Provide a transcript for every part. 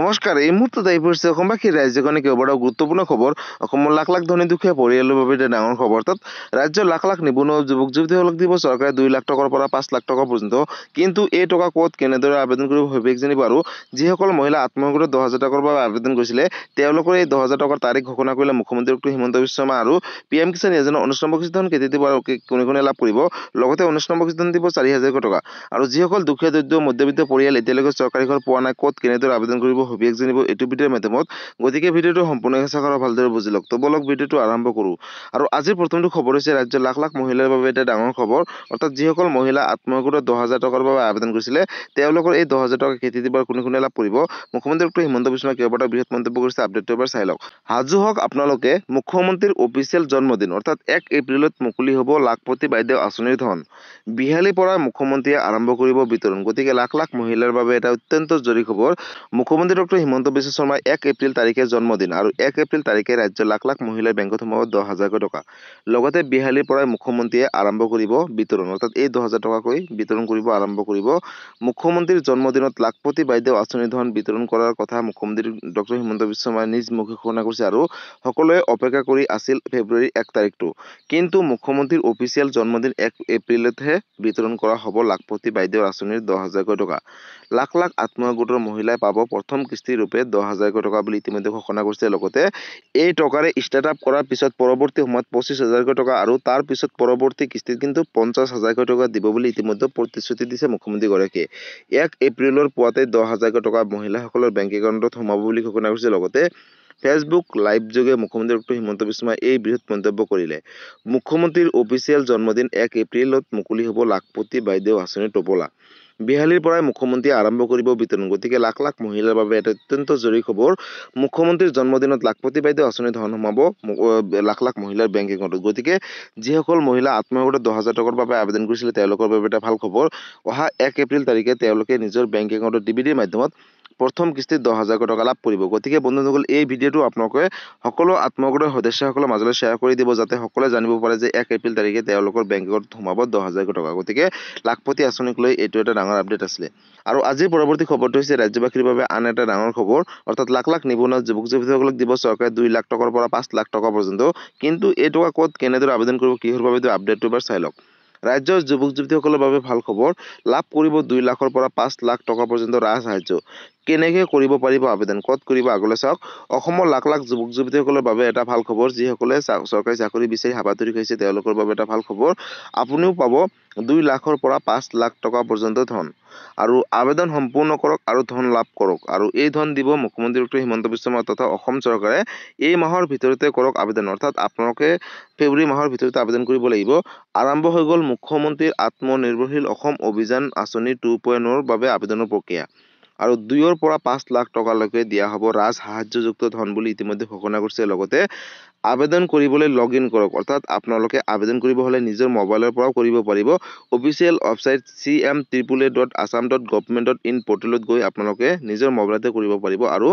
নমস্কাৰ। এই মুহূৰ্তত আহি পৰিছে অসমবাসী ৰাজ্যখনে কেইবাটাও গুৰুত্বপূৰ্ণ খবৰ। অসমৰ লাখ লাখ ধনী দুখীয়া পৰিয়ালৰ বাবে এটা ডাঙৰ খবৰ। অৰ্থাৎ ৰাজ্যৰ লাখ লাখ নিবনুৱা যুৱক যুৱতীসকলক দিব চৰকাৰে 2 লাখ টকাৰ পৰা 5 লাখ টকা পৰ্যন্ত। কিন্তু এই টকা ক'ত কেনেদৰে আবেদন কৰিব সবিশেষ জানিব। আৰু যিসকল মহিলা আত্মসহায়ক গোটত 10,000 টকাৰ বাবে আবেদন কৰিছিলে তেওঁলোকৰ এই 10,000 টকাৰ তাৰিখ ঘোষণা কৰিলে মুখ্যমন্ত্ৰী ডক্টৰ হিমন্ত বিশ্ব শৰ্মা। আৰু PM কিষাণ যোজনা 19 নম্বৰ কিস্তি ধন কেতিয়া দিব আৰু কোনে কোনে লাভ কৰিব। লগতে 19 নম্বৰ কিস্তি ধন দিব 4,000 টকা। আৰু যিসকল দুখীয়া দৰিদ্ৰ মধ্যবিত্ত পৰিয়াল এতিয়ালৈকে চৰকাৰী ঘৰ পোৱা নাই, ক'ত কেনেদৰে আবেদন কৰিব সবিশেষ জানিব এইটো ভিডিঅ'ৰ মাধ্যমত। গতিকে ভিডিঅ'টো সম্পূৰ্ণকৈ চাওক আৰু ভালদৰে বুজি লওক। তো বলক ভিডিঅ'টো আৰম্ভ কৰোঁ। আৰু আজিৰ প্ৰথমটো খবৰ হৈছে ৰাজ্যৰ লাখ লাখ মহিলাৰ বাবে এটা ডাঙৰ খবৰ। অৰ্থাৎ যিসকল মহিলা আত্মসহায়ক গোটত 10,000 টকাৰ বাবে আবেদন কৰিছিলে তেওঁলোকৰ এই 10,000 টকা কেতিয়া দিব আৰু কোনে কোনে লাভ কৰিব। মুখ্যমন্ত্ৰী ডক্টৰ হিমন্ত বিশ্ব শৰ্মাই কেইবাটাও বৃহৎ মন্তব্য কৰিছে। আপডেটটো এবাৰ চাই লওক। সাজু হওক আপোনালোকে, মুখ্যমন্ত্ৰীৰ অফিচিয়েল জন্মদিন অৰ্থাৎ 1 এপ্ৰিলত মুকলি হ'ব লাখপতি বাইদেউ আঁচনিৰ ধন। বিহালীৰ পৰা মুখ্যমন্ত্ৰীয়ে আৰম্ভ কৰিব বিতৰণ। গতিকে লাখ লাখ মহিলাৰ বাবে এটা অত্যন্ত জৰুৰী খবৰ। মুখ্যমন্ত্ৰী ডক্টৰ হিমন্ত বিশ্ব শৰ্মাৰ 1 এপ্ৰিল তাৰিখে জন্মদিন আৰু 1 এপ্ৰিল তাৰিখে ৰাজ্যৰ লাখ লাখ মহিলাৰ বেংকত সোমাব 10,000 টকা। লগতে বিহালীৰ পৰাই মুখ্যমন্ত্ৰীয়ে আৰম্ভ কৰিব বিতৰণ। অৰ্থাৎ এই 10,000 টকাকৈ বিতৰণ কৰিব আৰম্ভ কৰিব। মুখ্যমন্ত্ৰীৰ জন্মদিনত লাখপতি বাইদেউ আঁচনিৰ ধন বিতৰণ কৰাৰ কথা মুখ্যমন্ত্ৰী ডক্টৰ হিমন্ত বিশ্ব শৰ্মাই নিজ মুখে ঘোষণা কৰিছে। আৰু সকলোৱে অপেক্ষা কৰি আছিল ফেব্ৰুৱাৰীৰ 1 তাৰিখটো। কিন্তু মুখ্যমন্ত্ৰীৰ অফিচিয়েল জন্মদিন 1 এপ্ৰিলতহে বিতৰণ কৰা হ'ব লাখপতি বাইদেউ আঁচনিৰ 10,000 টকা। লাখ লাখ আত্মসহায়ক গোটৰ মহিলাই পাব প্ৰথম কিস্তি ৰূপে 10,000 টকা বুলি ইতিমধ্যে ঘোষণা কৰিছে। লগতে এই টকাৰে ষ্টাৰ্টআপ কৰাৰ পিছত পৰৱৰ্তী সময়ত 25,000 টকা আৰু তাৰ পিছত পৰৱৰ্তী কিস্তিত কিন্তু 50,000 টকা দিব বুলি ইতিমধ্যে প্ৰতিশ্ৰুতি দিছে মুখ্যমন্ত্ৰীগৰাকীয়ে। 1 এপ্ৰিলৰ পুৱাতে 10,000 টকা মহিলাসকলৰ বেংক একাউণ্টত সোমাব বুলি ঘোষণা কৰিছে। লগতে ফেচবুক লাইভ যোগে মুখ্যমন্ত্ৰী ডক্টৰ হিমন্ত বিশ্ব শৰ্মাই এই বৃহৎ মন্তব্য কৰিলে। মুখ্যমন্ত্ৰীৰ অফিচিয়েল জন্মদিন 1 এপ্ৰিলত মুকলি হ'ব লাখপতি বাইদেউ আঁচনিৰ টোপোলা। বিহালীৰ পৰাই মুখ্যমন্ত্ৰীয়ে আৰম্ভ কৰিব বিতৰণ। গতিকে লাখ লাখ মহিলাৰ বাবে এটা অত্যন্ত জৰুৰী খবৰ। মুখ্যমন্ত্ৰীৰ জন্মদিনত লাখপতি বাইদেউ আঁচনিৰ ধন সোমাব লাখ লাখ মহিলাৰ বেংক একাউণ্টত। গতিকে যিসকল মহিলা আত্মসহায়ক গোটত 10,000 টকাৰ বাবে আবেদন কৰিছিলে তেওঁলোকৰ বাবে এটা ভাল খবৰ। অহা 1 এপ্ৰিল তাৰিখে তেওঁলোকে নিজৰ বেংক একাউণ্টত DBDৰ মাধ্যমত প্ৰথম কিস্তিত 10,000 টকা লাভ কৰিব। গতিকে বন্ধুসকল, এই ভিডিঅ'টো আপোনালোকে সকলো আত্মসহায়ক গোটৰ সদস্যসকলৰ মাজলৈ শ্বেয়াৰ কৰি দিব, যাতে সকলোৱে জানিব পাৰে যে 1 এপ্ৰিল তাৰিখে তেওঁলোকৰ বেংক একাউণ্টত সোমাব 10,000 টকা। গতিকে লাখপতি আঁচনিক লৈ এইটো এটা ডাঙৰ আপডেট আছিলে। আৰু আজিৰ পৰৱৰ্তী খবৰটো হৈছে ৰাজ্যবাসীৰ বাবে আন এটা ডাঙৰ খবৰ। অৰ্থাৎ লাখ লাখ নিবনুৱা যুৱক যুৱতীসকলক দিব চৰকাৰে 2 লাখ টকাৰ পৰা 5 লাখ টকা পৰ্যন্ত। কিন্তু এই টকা ক'ত কেনেদৰে আবেদন কৰিব, কিহৰ বাবে আপডেটটো এবাৰ চাই লওক। ৰাজ্যৰ যুৱক যুৱতীসকলৰ বাবে ভাল খবৰ। লাভ কৰিব 2 লাখৰ পৰা 5 লাখ টকা পৰ্যন্ত ৰাজ সাহায্য। কেনেকৈ কৰিব পাৰিব আবেদন, ক'ত কৰিব আগলৈ চাওক। অসমৰ লাখ লাখ যুৱক যুৱতীসকলৰ বাবে এটা ভাল খবৰ। যিসকলে চৰকাৰী চাকৰি বিচাৰি হাবাথুৰি খাইছে তেওঁলোকৰ বাবে এটা ভাল খবৰ। আপুনিও পাব 2 লাখৰ পৰা 5 লাখ টকা পৰ্যন্ত ধন। আৰু আবেদন সম্পূৰ্ণ কৰক আৰু ধন লাভ কৰক। আৰু এই ধন দিব মুখ্যমন্ত্ৰী ডক্টৰ হিমন্ত বিশ্ব শৰ্মা তথা অসম চৰকাৰে। এই মাহৰ ভিতৰতে কৰক আবেদন। অৰ্থাৎ আপোনালোকে ফেব্ৰুৱাৰী মাহৰ ভিতৰতে আবেদন কৰিব লাগিব। আৰম্ভ হৈ গ'ল মুখ্যমন্ত্ৰীৰ আত্মনিৰ্ভৰশীল অসম অভিযান আঁচনি 2.0ৰ বাবে আবেদনৰ প্ৰক্ৰিয়া। আৰু 2ৰ পৰা 5 লাখ টকালৈকে দিয়া হ'ব ৰাজ সাহায্যযুক্ত ধন বুলি ইতিমধ্যে ঘোষণা কৰিছে। লগতে আবেদন কৰিবলৈ লগ ইন কৰক। অৰ্থাৎ আপোনালোকে আবেদন কৰিব হ'লে নিজৰ মোবাইলৰ পৰাও কৰিব পাৰিব। অফিচিয়েল ৱেবছাইট cm888.assam.government.in পৰ্টেলত গৈ আপোনালোকে নিজৰ মোবাইলতে কৰিব পাৰিব। আৰু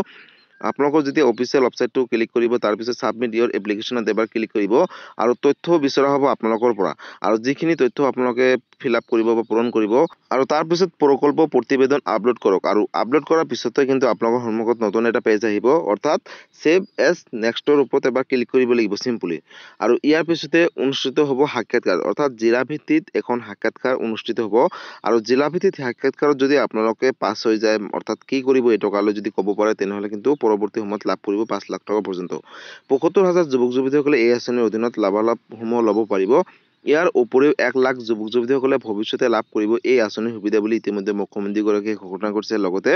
আপোনালোকৰ যেতিয়া অফিচিয়েল ৱেবছাইটটো ক্লিক কৰিব, তাৰপিছত ছাবমিট ইয়ৰ এপ্লিকেশ্যনত এবাৰ ক্লিক কৰিব আৰু তথ্য বিচৰা হ'ব আপোনালোকৰ পৰা। আৰু যিখিনি তথ্য আপোনালোকে ফিল আপ কৰিব বা পূৰণ কৰিব আৰু তাৰপিছত প্ৰকল্প প্ৰতিবেদন আপলোড কৰক। আৰু আপলোড কৰাৰ পিছতে কিন্তু আপোনালোকৰ সন্মুখত নতুন এটা পেজ আহিব। অৰ্থাৎ ছেভ এজ নেক্সটৰ ওপৰত এবাৰ ক্লিক কৰিব লাগিব চিম্পলি। আৰু ইয়াৰ পিছতে অনুষ্ঠিত হ'ব সাক্ষাৎকাৰ। অৰ্থাৎ জিলা ভিত্তিত এখন সাক্ষাৎকাৰ অনুষ্ঠিত হ'ব। আৰু জিলা ভিত্তিত সাক্ষাৎকাৰত যদি আপোনালোকে পাছ হৈ যায়, অৰ্থাৎ কি কৰিব এই টকালৈ যদি ক'ব পাৰে, তেনেহ'লে কিন্তু পৰৱৰ্তী সময়ত লাভ কৰিব 5 লাখ টকা পৰ্যন্ত। 75,000 যুৱক যুৱতীসকলে এই আঁচনিৰ অধীনত লাভালাভসমূহ ল'ব পাৰিব। ইয়াৰ উপৰিও 1 লাখ যুৱক যুৱতীসকলে ভৱিষ্যতে লাভ কৰিব এই আঁচনিৰ সুবিধা বুলি ইতিমধ্যে মুখ্যমন্ত্ৰীগৰাকীয়ে ঘোষণা কৰিছে। লগতে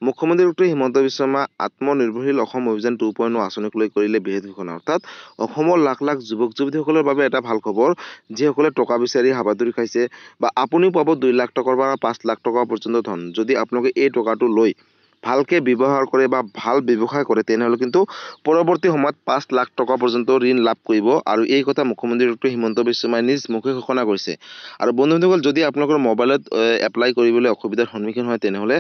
মুখ্যমন্ত্ৰী ডক্টৰ হিমন্ত বিশ্ব শৰ্মা আত্মনিৰ্ভৰশীল অসম অভিযান 2.0 আঁচনিক লৈ কৰিলে বৃহৎ ঘোষণা। অৰ্থাৎ অসমৰ লাখ লাখ যুৱক যুৱতীসকলৰ বাবে এটা ভাল খবৰ। যিসকলে টকা বিচাৰি হাবাথুৰি খাইছে, বা আপুনিও পাব 2 লাখ টকাৰ পৰা 5 লাখ টকা পৰ্যন্ত ধন। যদি আপোনালোকে এই টকাটো লৈ ভালকে ব্যৱহাৰ কৰে বা ভাল ব্যৱসায় কৰে, তেনেহ'লে কিন্তু পৰৱৰ্তী সময়ত 5 লাখ টকা পৰ্যন্ত ঋণ লাভ কৰিব। আৰু এই কথা মুখ্যমন্ত্ৰী ডক্টৰ হিমন্ত বিশ্ব শৰ্মাই নিজ মুখে ঘোষণা কৰিছে। আৰু বন্ধুসকল, যদি আপোনালোকৰ মোবাইলত এপ্লাই কৰিবলৈ অসুবিধাৰ সন্মুখীন হয়, তেনেহ'লে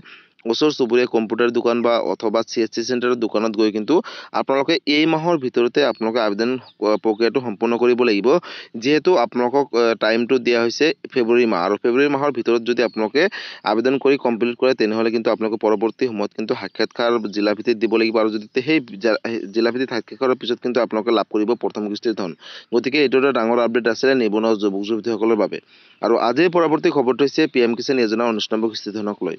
ওচৰ চুবুৰীয়া কম্পিউটাৰ দোকান বা অথবা CSC চেণ্টাৰৰ দোকানত গৈ কিন্তু আপোনালোকে এই মাহৰ ভিতৰতে আপোনালোকে আবেদন প্ৰক্ৰিয়াটো সম্পূৰ্ণ কৰিব লাগিব যিহেতু আপোনালোকক টাইমটো দিয়া হৈছে ফেব্ৰুৱাৰী মাহ আৰু ফেব্ৰুৱাৰী মাহৰ ভিতৰত যদি আপোনালোকে আবেদন কৰি কমপ্লিট কৰে তেনেহ'লে কিন্তু আপোনালোকে পৰৱৰ্তী সময়ত কিন্তু সাক্ষাৎকাৰ জিলা ভিত্তিত দিব লাগিব আৰু যদি সেই জিলা ভিত্তিত সাক্ষাৎকাৰৰ পিছত কিন্তু আপোনালোকে লাভ কৰিব প্ৰথম কিস্তিৰ ধন গতিকে এইটো এটা ডাঙৰ আপডেট আছিলে নিবনুৱা যুৱক যুৱতীসকলৰ বাবে আৰু আজিৰ পৰৱৰ্তী খবৰটো হৈছে PM কিষাণ যোজনা 19 নম্বৰ কিস্তি ধনক লৈ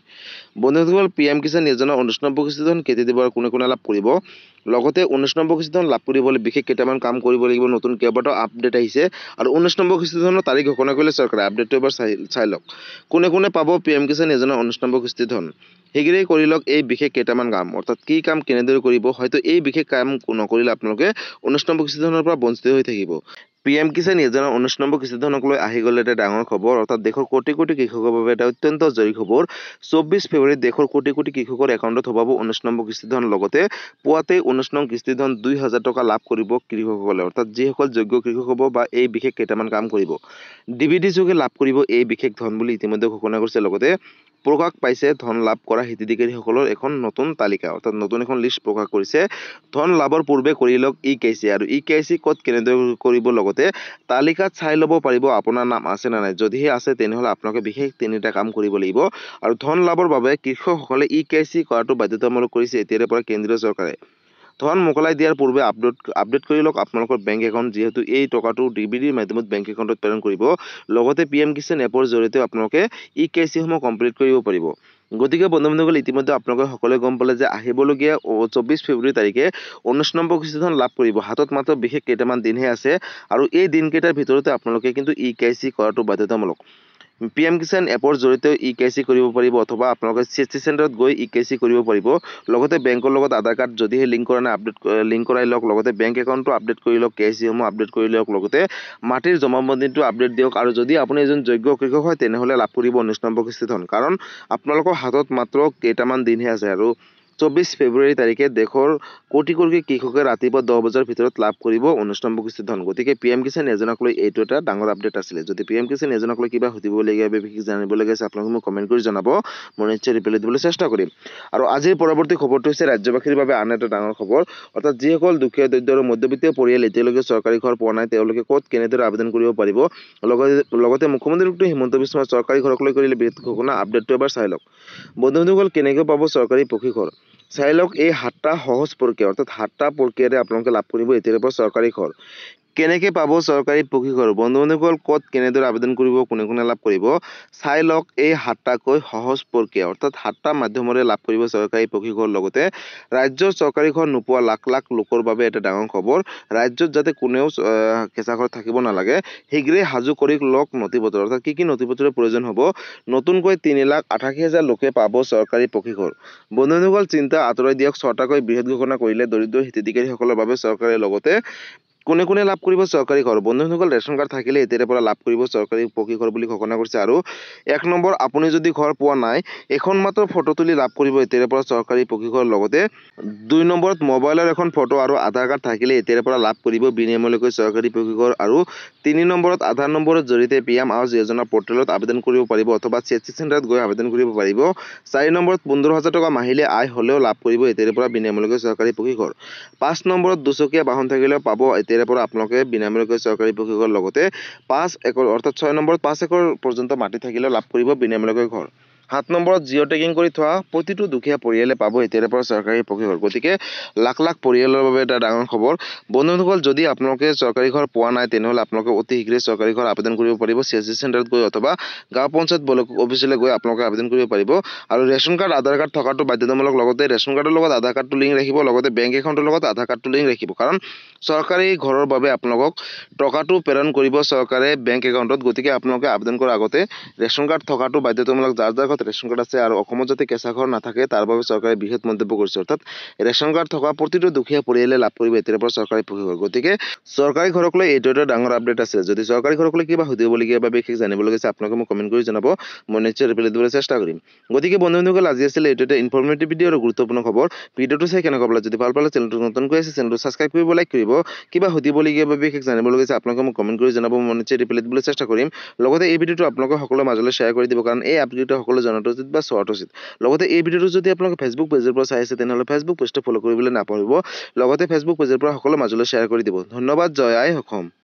বন্ধুসকল PM কিষাণ যোজনা 19 নম্বৰ কিস্তি ধন কেতিয়া দিব আৰু কোনে কোনে লাভ কৰিব লগতে 19 নম্বৰ কিস্তি ধন লাভ কৰিবলৈ বিশেষ কেইটামান কাম কৰিব লাগিব নতুন কেইবাটাও আপডেট আহিছে আৰু 19 নম্বৰ কিস্তি ধনৰ তাৰিখ ঘোষণা কৰিলে চৰকাৰে আপডেটটো এবাৰ চাই লওক কোনে কোনে পাব PM কিষাণ যোজনা 19 নম্বৰ কিস্তি ধন শীঘ্ৰেই কৰি লওক এই বিশেষ কেইটামান কাম অৰ্থাৎ কি কাম কেনেদৰে কৰিব হয়তো এই বিশেষ কাম নকৰিলে আপোনালোকে 19 নম্বৰ কিস্তি ধনৰ পৰা বঞ্চিত হৈ থাকিব PM কিষাণ যোজনা 19 নম্বৰ কিস্তি ধনক লৈ আহি গ'লে এটা ডাঙৰ খবৰ অৰ্থাৎ দেশৰ কোটি কোটি কৃষকৰ বাবে এটা অত্যন্ত জৰুৰী খবৰ 24 ফেব্ৰুৱাৰীত দেশৰ কোটি কোটি কৃষকৰ একাউণ্টত সোমাব 19 নম্বৰ কিস্তি ধন লগতে পুৱাতে 19 নং কিস্তি ধন 2000 টকা লাভ কৰিব কৃষকসকলে অৰ্থাৎ যিসকল যোগ্য কৃষক হ'ব বা এই বিশেষ কেইটামান কাম কৰিব DBT যোগে লাভ কৰিব এই বিশেষ ধন বুলি ইতিমধ্যে ঘোষণা কৰিছে লগতে প্ৰকাশ পাইছে ধন লাভ কৰা হিতাধিকাৰীসকলৰ এখন নতুন তালিকা অৰ্থাৎ নতুন এখন লিষ্ট প্ৰকাশ কৰিছে ধন লাভৰ পূৰ্বে কৰি লওক EKYC আৰু EKYC ক'ত কেনেদৰে কৰিব লগতে তালিকাত চাই ল'ব পাৰিব আপোনাৰ নাম আছে নে নাই যদিহে আছে তেনেহ'লে আপোনালোকে বিশেষ তিনিটা কাম কৰিব লাগিব আৰু ধন লাভৰ বাবে কৃষকসকলে EKYC কৰাটো বাধ্যতামূলক কৰিছে এতিয়াৰে পৰা কেন্দ্ৰীয় চৰকাৰে ধন মোকলাই দিয়াৰ পূৰ্বে আপডেট কৰি লওক আপোনালোকৰ বেংক একাউণ্ট যিহেতু এই টকাটো DBTৰ মাধ্যমত বেংক একাউণ্টত প্ৰেৰণ কৰিব লগতে PM কিষাণ এপৰ জৰিয়তে আপোনালোকে EKYC সমূহ কমপ্লিট কৰিব পাৰিব গতিকে বন্ধুসকল ইতিমধ্যে আপোনালোকে সকলোৱে গম পালে যে আহিবলগীয়া 24 ফেব্ৰুৱাৰী তাৰিখে 19 নম্বৰ কিস্তি ধন লাভ কৰিব হাতত মাত্ৰ বিশেষ কেইটামান দিনহে আছে আৰু এই দিনকেইটাৰ ভিতৰতে আপোনালোকে কিন্তু EKYC কৰাটো বাধ্যতামূলক PM কিষাণ এপৰ জৰিয়তে EKYC কৰিব পাৰিব অথবা আপোনালোকে CSC চেণ্টাৰত গৈ EKYC কৰিব পাৰিব লগতে বেংকৰ লগত আধাৰ কাৰ্ড যদিহে লিংক কৰা নাই লিংক কৰাই লওক লগতে বেংক একাউণ্টটো আপডেট কৰি লওক KYC সমূহ আপডেট কৰি লওক লগতে মাটিৰ জমাবন্দীটো আপডেট দিয়ক আৰু যদি আপুনি এজন যোগ্য কৃষক হয় তেনেহ'লে লাভ কৰিব 19 নম্বৰ কিস্তি ধন কাৰণ আপোনালোকৰ হাতত মাত্ৰ কেইটামান দিনহে আছে আৰু 24 ফেব্ৰুৱাৰী তাৰিখে দেশৰ কোটি কোটি কৃষকে ৰাতিপুৱা 10 বজাৰ ভিতৰত লাভ কৰিব 19 নম্বৰ কিস্তি ধন গতিকে PM কিষাণ যোজনাক লৈ এইটো এটা ডাঙৰ আপডেট আছিলে যদি PM কিষাণ যোজনাক লৈ কিবা সুধিবলগীয়া বা বিশেষ জানিবলগীয়া আছে আপোনালোকে মোক কমেণ্ট কৰি জনাব মই নিশ্চয় ৰিপ্লাই দিবলৈ চেষ্টা কৰিম আৰু আজিৰ পৰৱৰ্তী খবৰটো হৈছে ৰাজ্যবাসীৰ বাবে আন এটা ডাঙৰ খবৰ অৰ্থাৎ যিসকল দুখীয়া দৰিদ্ৰ আৰু মধ্যবিত্তীয় পৰিয়াল এতিয়ালৈকে চৰকাৰী ঘৰ পোৱা নাই তেওঁলোকে ক'ত কেনেদৰে আবেদন কৰিব পাৰিব লগতে মুখ্যমন্ত্ৰী ডক্টৰ হিমন্ত বিশ্ব শৰ্মাই চৰকাৰী ঘৰক লৈ কৰিলে বিশেষ ঘোষণা আপডেটটো এবাৰ চাই লওক বন্ধুসকল কেনেকৈ পাব চৰকাৰী পকী ঘৰ চাই লওক এই 7টা সহজ প্ৰক্ৰিয়া অৰ্থাৎ 7টা প্ৰক্ৰিয়াৰে আপোনালোকে লাভ কৰিব এতিয়াৰ পৰা চৰকাৰী ঘৰ কেনেকৈ পাব চৰকাৰী পকী ঘৰ বন্ধুসকল ক'ত কেনেদৰে আবেদন কৰিব কোনে কোনে লাভ কৰিব চাই লওক এই 7টাকৈ সহজ প্ৰক্ৰিয়া অৰ্থাৎ 7টা মাধ্যমেৰে লাভ কৰিব চৰকাৰী পকী ঘৰ লগতে ৰাজ্যৰ চৰকাৰী ঘৰ নোপোৱা লাখ লাখ লোকৰ বাবে এটা ডাঙৰ খবৰ ৰাজ্যত যাতে কোনেও কেঁচা ঘৰ থাকিব নালাগে শীঘ্ৰেই সাজু কৰি লওক নথিপত্ৰ অৰ্থাৎ কি নথিপত্ৰৰ প্ৰয়োজন হ'ব নতুনকৈ 3,88,000 লোকে পাব চৰকাৰী পকী ঘৰ বন্ধুসকল চিন্তা আঁতৰাই দিয়ক 6টাকৈ বৃহৎ ঘোষণা কৰিলে দৰিদ্ৰ হিতাধিকাৰীসকলৰ বাবে চৰকাৰে লগতে কোনে কোনে লাভ কৰিব চৰকাৰী ঘৰ বন্ধুসকল ৰেচন কাৰ্ড থাকিলে এতিয়াৰে পৰা লাভ কৰিব চৰকাৰী পকী ঘৰ বুলি ঘোষণা কৰিছে আৰু 1 নম্বৰ আপুনি যদি ঘৰ পোৱা নাই এখন মাত্ৰ ফটো তুলি লাভ কৰিব এতিয়াৰে পৰা চৰকাৰী পকী ঘৰ লগতে 2 নম্বৰত মোবাইলৰ এখন ফটো আৰু আধাৰ কাৰ্ড থাকিলে এতিয়াৰে পৰা লাভ কৰিব বিনামূলীয়াকৈ চৰকাৰী পকী ঘৰ আৰু 3 নম্বৰত আধাৰ নম্বৰৰ জৰিয়তে PM আৱাস যোজনা পৰ্টেলত আবেদন কৰিব পাৰিব অথবা CSC চেণ্টাৰত গৈ আবেদন কৰিব পাৰিব 4 নম্বৰত 15,000 টকা মাহিলী আয় হ'লেও লাভ কৰিব এতিয়াৰে পৰা বিনামূলীয়াকৈ চৰকাৰী পকী ঘৰ 5 নম্বৰত দুচকীয়া বাহন থাকিলেও পাব এতিয়াৰে পৰা আপোনালোকে বিনামূলীয়াকৈ চৰকাৰী পকী ঘৰ লগতে 5 একৰ অৰ্থাৎ 6 নম্বৰত 5 একৰ পৰ্যন্ত মাটি থাকিলেও লাভ কৰিব বিনামূলীয়াকৈ ঘৰ 7 নম্বৰত জিঅ' টেগিং কৰি থোৱা প্ৰতিটো দুখীয়া পৰিয়ালে পাব এতিয়াৰে পৰা চৰকাৰী পকী ঘৰ গতিকে লাখ লাখ পৰিয়ালৰ বাবে এটা ডাঙৰ খবৰ বন্ধুসকল যদি আপোনালোকে চৰকাৰী ঘৰ পোৱা নাই তেনেহ'লে আপোনালোকে অতি শীঘ্ৰে চৰকাৰী ঘৰ আবেদন কৰিব পাৰিব CSC চেণ্টাৰত গৈ অথবা গাঁও পঞ্চায়ত ব্লক অফিচলৈ গৈ আপোনালোকে আবেদন কৰিব পাৰিব আৰু ৰেচন কাৰ্ড আধাৰ কাৰ্ড থকাটো বাধ্যতামূলক লগতে ৰেচন কাৰ্ডৰ লগত আধাৰ কাৰ্ডটো লিংক ৰাখিব লগতে বেংক একাউণ্টৰ লগত আধাৰ কাৰ্ডটো লিংক ৰাখিব কাৰণ চৰকাৰী ঘৰৰ বাবে আপোনালোকক টকাটো প্ৰেৰণ কৰিব চৰকাৰে বেংক একাউণ্টত গতিকে আপোনালোকে আবেদন কৰাৰ আগতে ৰেচন কাৰ্ড থকাটো বাধ্যতামূলক যাৰ যাৰ ঘৰত ৰেচন কাৰ্ড আছে আৰু অসমত যাতে কেঁচা ঘৰ নাথাকে তাৰ বাবে চৰকাৰে বৃহৎ মন্তব্য কৰিছে অৰ্থাৎ ৰেচন কাৰ্ড থকা প্ৰতিটো দুখীয়া পৰিয়ালে লাভ কৰিব এতিয়াৰ পৰা চৰকাৰী পকী ঘৰ গতিকে চৰকাৰী ঘৰক লৈ এইটো এটা ডাঙৰ আপডেট আছে যদি চৰকাৰী ঘৰক লৈ কিবা সুধিবলগীয়া বা বিশেষ জানিবলগীয়া আছে আপোনালোকে মোক কমেণ্ট কৰি জনাব মই নিশ্চয় ৰিপ্লাই দিবলৈ চেষ্টা কৰিম গতিকে বন্ধুসকল আজি আছিলে এইটো এটা ইনফৰ্মেটিভ ভিডিঅ' আৰু গুৰুত্বপূৰ্ণ খবৰ ভিডিঅ'টো চাই কেনেকুৱা পালে যদি ভাল পালে চেনেলটো নতুনকৈ আছে চেনেলটো ছাবস্ক্ৰাইব কৰিব লাইক কৰিব কিবা সুধিবলগীয়া বা বিশেষ জানিবলগীয়া আছে আপোনালোকে মোক কমেণ্ট কৰি জনাব মই নিশ্চয় ৰিপ্লাই দিবলৈ চেষ্টা কৰিম লগতে এই ভিডিঅ'টো আপোনালোকে সকলোৰে মাজলৈ শ্বেয়াৰ কৰি দিব কাৰণ এই আপডেটটো সকলো জনাটো উচিত বা চোৱাটো উচিত। লগতে এই ভিডিঅ'টো যদি আপোনালোকে ফেচবুক পেজৰ পৰা চাই আছে তেনেহ'লে ফেচবুক পেজটো ফ'ল' কৰিবলৈ নাপাহৰিব। লগতে ফেচবুক পেজৰ পৰা সকলো মাজলৈ শ্বেয়াৰ কৰি দিব। ধন্যবাদ। জয় আই অসম।